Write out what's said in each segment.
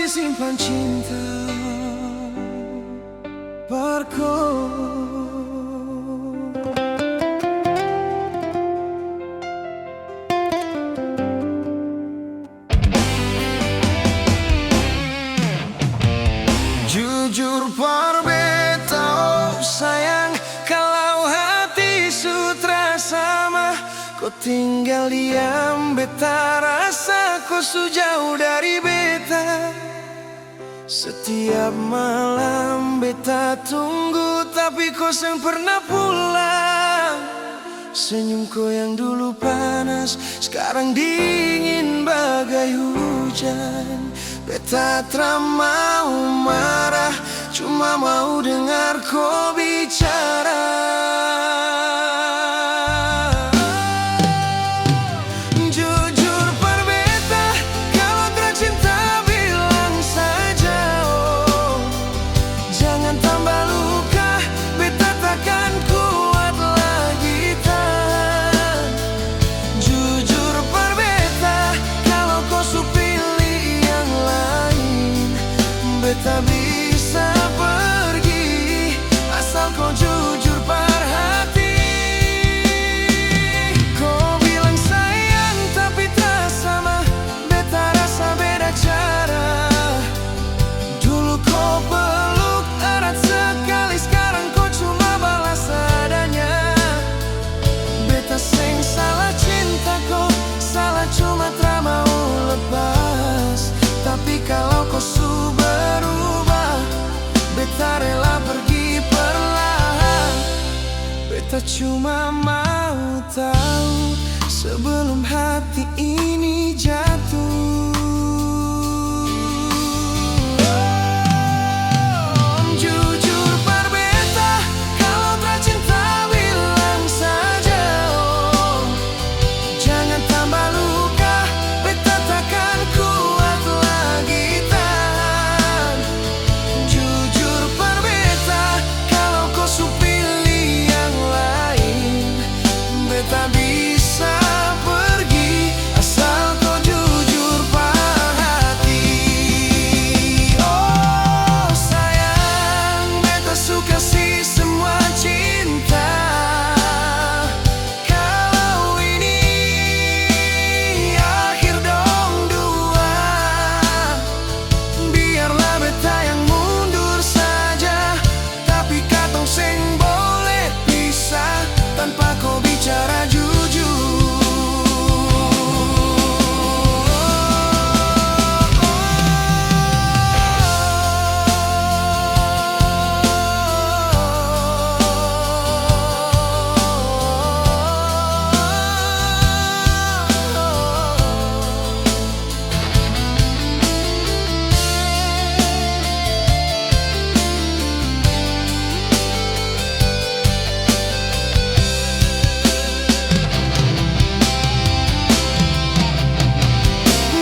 disimpan cinta Parko. Jujur perbeta, oh sayang, kalau hati sutra sama, kau tinggal diam, beta rasa kau sejauh dari beta. Setiap malam beta tunggu, tapi kau sang pernah pulang. Senyum kau yang dulu panas, sekarang dingin bagai hujan. Beta tak mau marah, cuma mau dengar kau bicara. Jujur per beta, kalau tercinta bilang saja, oh. Jangan tambah luka, beta takkan kuat lagi tahan. Jujur per beta, kalau kau supili yang lain, beta bisa pergi, asal kau jujur per hati. Kau bilang sayang tapi tak sama, beta rasa beda cara. Dulu kau peluk erat sekali, sekarang kau cuma balas adanya. Beta seng salah cinta kau, salah cuma tak mau lepas. Tapi kalau kau su berubah, beta rela pergi perlahan. Beta cuma mau tahu sebelum hati ini jatuh. Jujur per beta, kalau tercinta bilang saja, oh. Jangan tambah luka, beta takkan kuat lagi tahan. Jujur per beta, kalau kau supili yang lain, beta bisa pergi, asal kau jujur per hati. Oh sayang, beta suka sih semua cinta. Kalau ini akhir dong dua, biarlah beta yang mundur saja. Tapi katong seng boleh pisah tanpa kau bicara jujur.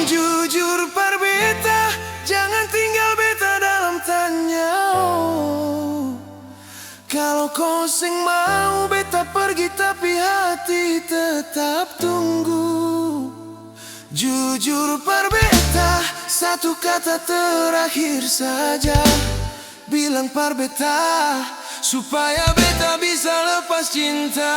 Jujur per beta, jangan tinggal beta dalam tanya, oh. Kalau kau sing mau beta pergi, tapi hati tetap tunggu. Jujur per beta, satu kata terakhir saja, bilang par beta, supaya beta bisa lepas cinta.